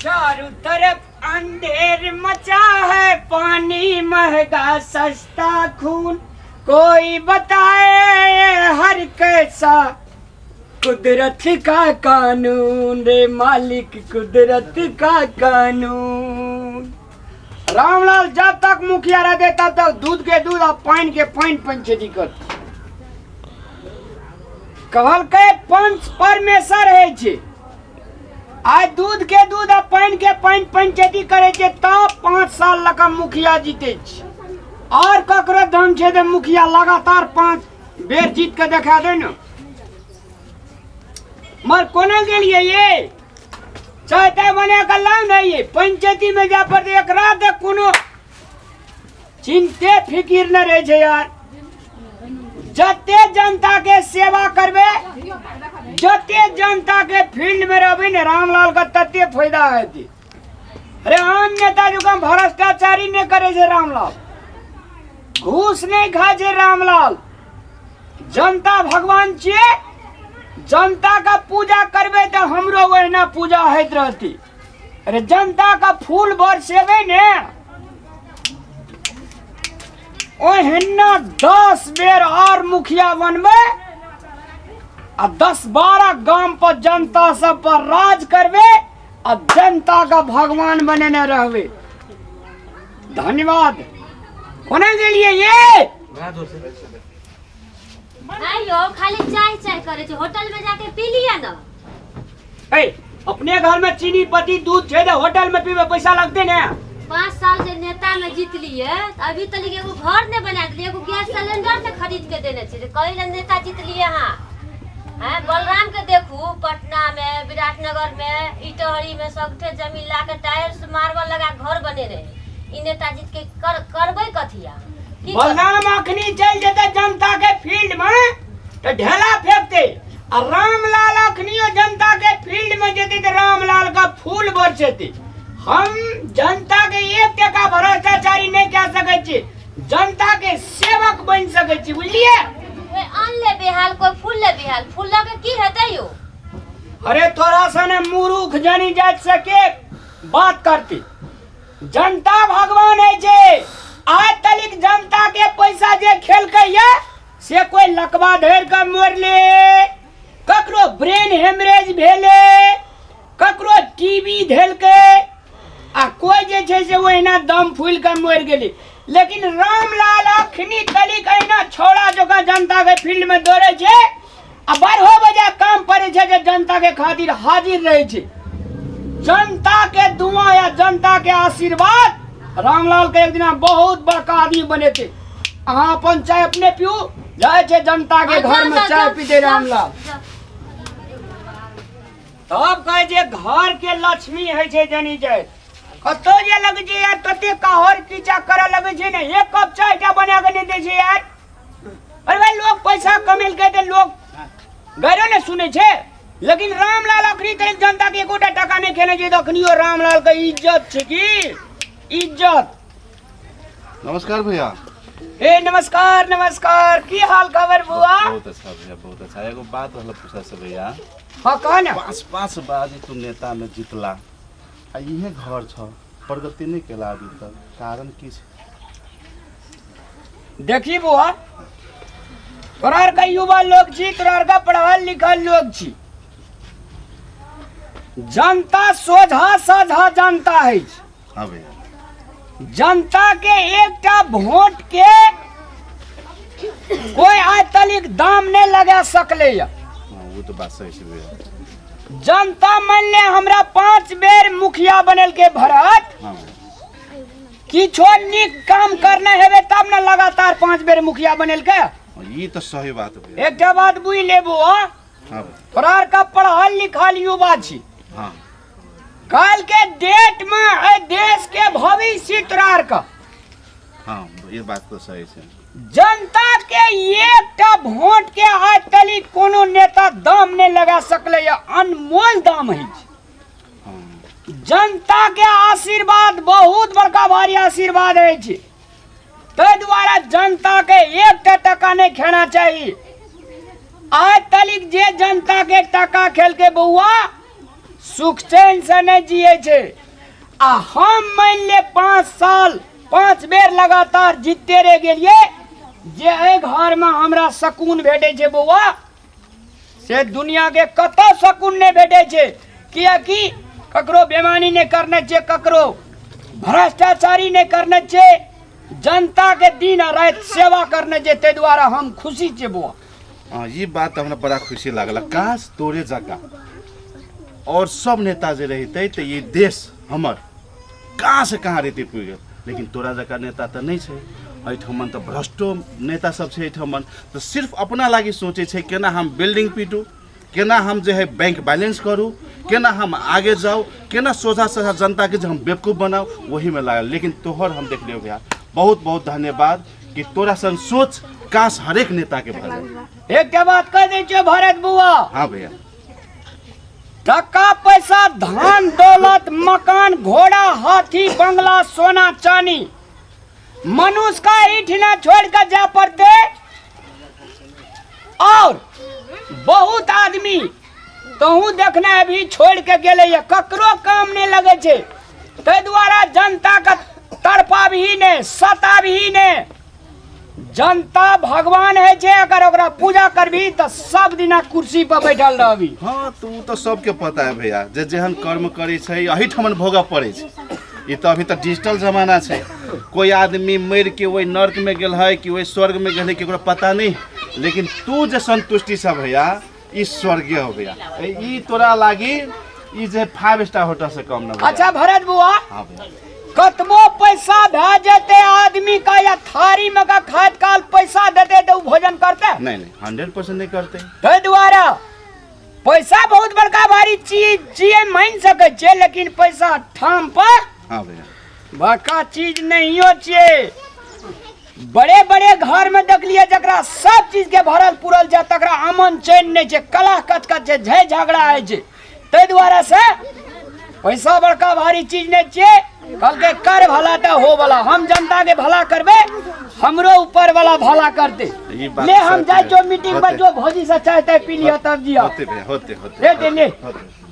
चारों तरफ अंधेर मचा है, पानी महंगा सस्ता खून, कोई बताए हर कैसा कुदरत का कानून रे मालिक, कुदरत का कानून। रामलाल जब तक मुखिया रहते तब तक दूध के दूध और पानी के पानी पंचायती कर कहल के पंच परमेश्वर है छे। आज दूध के दूध और पानी के पानी पंचायती करे छे तब 5 साल लगा मुखिया जीते छे। और ककरो दम छे तो मुखिया लगातार 5 बेर जीत के दिखा दे न। मर कोने के लिए ये चाहते बने का लाभ नहीं है। पंचायती में जा पर एक रात कोनो चिंते फिकिर न रहे छे यार। जते जनता के सेवा करबे, जते जनता के फील्ड में रहबे न, रामलाल का तते फायदा है थी। अरे आम नेता जो काम भ्रष्टाचारी ने करे छे रामलाल, घूस नहीं खा छे रामलाल। जनता भगवान छे, जनता का पूजा करबे तो हमरो वहीना पूजा होत रहती। अरे जनता का फूल बरसेबे ने ओहिना 10 बेर और मुखिया बनबे आ 10-12 गांव पर जनता सब पर राज करबे आ जनता का भगवान बने न रहबे। धन्यवाद। कोने के लिए ये आयो खाली चाय चाय करे छे, होटल में जाके पी लिया ना। ए, अपने घर में चीनी पत्ती दूध छे तो होटल में पीवे पैसा लगते ने। 5 साल से नेता में जीत लिए, अभी तक एगो घर ने बना दिए, एगो गैस सिलेंडर ने खरीद के देने छे। कई नेता जीत लिए हां। हैं बलराम के देखू, पटना में, विराटनगर में, इटहरी में सबके जमीन ला के टाइल्स मार्बल लगा घर बने रहे। इ नेता जीत के करबे कथिया। बलराम अखनी चल जेते जनता के फील्ड में तो ढेला फेंकते, और रामलाल अखनियो जनता के फील्ड में जेते तो रामलाल का फूल बरसेते। हम जनता के 1 टका भ्रष्टाचारी नहीं कह सके छी, जनता के सेवक बन सके छी, बुझलिए। वे अन ले बेहाल, कोई फूल ले बेहाल, फूल लगे की हेतै यो। अरे तोरा सने मूर्ख जानी जात सके बात करती। जनता भगवान है जे। आज तलिक जनता के पैसा जे खेल के ये से कोई लकवा धर के मोर ले, ककरो ब्रेन हेमरेज भेले, ककरो टीबी धैल के, आ कोई जे छे से ओहिना दम फूल के मोर गेली। लेकिन रामलाल अखनी तलिक अहिना छोड़ा जोका जनता के फील्ड में दौड़े छे आ 12 बजे काम पड़े छे जे जनता के खातिर हाजिर रहे छे। जनता के दुआ या जनता के आशीर्वाद रामलाल के एक दिन बहुत बड़का आदमी बने थे। अहाँ अपन चाय अपने पियो, जाए छे जनता के घर में चाय पीते रामलाल। तब कहे जे घर के लक्ष्मी है छे जनी जाए। कतो जे लगे छे यार, तते कहर कीचा करे लगे छे ने, 1 कप चाय टा बना के नहीं दे छे यार। अरे भाई लोग पैसा कमेल के दे, लोग गैरो ने सुने छे। लेकिन रामलाल अखनी तक जनता के 1 टका नहीं खेने छे। अखनियो रामलाल का इज्जत छे की इज्जत। नमस्कार भैया। ए नमस्कार नमस्कार, की हाल खबर बुआ? बहुत अच्छा भैया, बहुत अच्छा। एगो बात रहल पूछा से भैया। हाँ कह ना। 5 बार तू नेता में जीतला आ इहे घर छ, प्रगति नहीं केला अभी तक, कारण की छे? देखी बुआ, तोरार का युवा लोग छी, तोरार का पढ़ल लिखल लोग छी। जनता सोझा साझा जनता है। हाँ भैया। जनता के एकटा वोट के कोई आज तलिक दाम नहीं लगा सकले। वो तो बात सही है भैया। जनता मान ले हमरा 5 बेर मुखिया बनल के भरत, हाँ किछो निक काम करना हेबे तब न लगातार 5 बेर मुखिया बनल के। ये तो सही बात है भैया। एकटा बात बुझ लेबो, हाँ तोरा का पढ़ल लिखल युवा छी। हाँ कल के डेट में देश के भविष्य तोरा का। हाँ ये बात तो सही है। जनता के एकटा वोट के आज तली कोनो नेता दाम नहीं लगा सकले, अनमोल दाम है। हाँ। जनता के आशीर्वाद बहुत बड़का भारी आशीर्वाद है। ताहि द्वारा जनता के 1 टका नहीं खेना चाहिए। आज तलिक जे जनता के टका खेल के बउआ सुख चैन से नहीं जिए छे। आ हम मान ले 5 साल 5 बेर लगातार जीतते रह गेलिए, जे एहि घर में हमरा सकून भेटे छे बौआ, से दुनिया के कतौ सकून नहीं भेटे छे। कियाकि ककरो बेमानी नहीं करने छे, ककरो भ्रष्टाचारी नहीं करने छे, जनता के दिन आ रात सेवा करने छे। ते द्वारा हम खुशी छे बौआ। हाँ, ये बात हमरा बड़ा खुशी लागल। काश तोरे जका और सब नेता जे रहते तो ये देश हमर कहाँ से कहाँ रहते पुर गेल। लेकिन तोरा जका नेता तो नहीं छे। एहिठमन तो भ्रष्टो नेता सब छे। एहिठमन तो सिर्फ अपना लागी सोचे छे, केना हम बिल्डिंग पीटू, केना हम जो है बैंक बैलेंस करूँ, केना हम आगे जाओ, केना सोझा सोझा जनता के जो हम बेवकूफ़ बनाओ, वही में लागल। लेकिन तोहर हम देख लियो भैया, बहुत बहुत धन्यवाद कि तोरा सन सोच काश हरेक नेता के भले। एक के बात कह दे छे भरत बुआ। हाँ भैया, टका पैसा धन दौलत मकान घोड़ा हाथी बंगला सोना चांदी मनुष्य का ईठना छोड़ कर जा पड़ते। और बहुत आदमी तहू देखना अभी छोड़ के गेले, ककरो काम नहीं लगे छे। ते द्वारा जनता का तड़पा भी ने सता भी ने। जनता भगवान है जे, अगर ओकरा पूजा करबी तो सब दिना कुर्सी पर बैठल रहबी। हाँ तू तो सबके पता है भैया, जे जेहन कर्म करे छे एहिठमन भोगऽ पड़े छे। ये तो अभी तो डिजिटल जमाना छे। कोई आदमी मर के वही नर्क में गेल है कि वही स्वर्ग में गेल है, केकरो पता नहीं। लेकिन तू जे संतुष्टि से भैया, ई स्वर्गीय हो भैया। ई तोरा लागी ई जे 5 स्टार होटल से कम ना। अच्छा भरत बुआ, हाँ भैया, कतबो पैसा भे जेते आदमी का या थारी में का खाद काल पैसा देते तो भोजन करते नहीं 100% नहीं करते। ते द्वारा पैसा बहुत बड़का भारी चीज मान सके छे, लेकिन पैसा ठाम पर हाँ भैया, बड़का चीज नहीं हो छे। बड़े बड़े घर में देख लिए जकरा सब चीज के भरल पुरल जा, तकरा अमन चैन नहीं छे, कला कचकच छे, झय झगड़ा है छे। ते द्वारा से पैसा बड़का भारी चीज नहीं छे। कल के कर भला तो हो भला। हम जनता के भला करबे, हमरो ऊपर वाला भला करते। ले हम जाए जो मीटिंग पर जो भौजी से चाहते पी लिया तब जिया। होते भैया, होते ले। होते।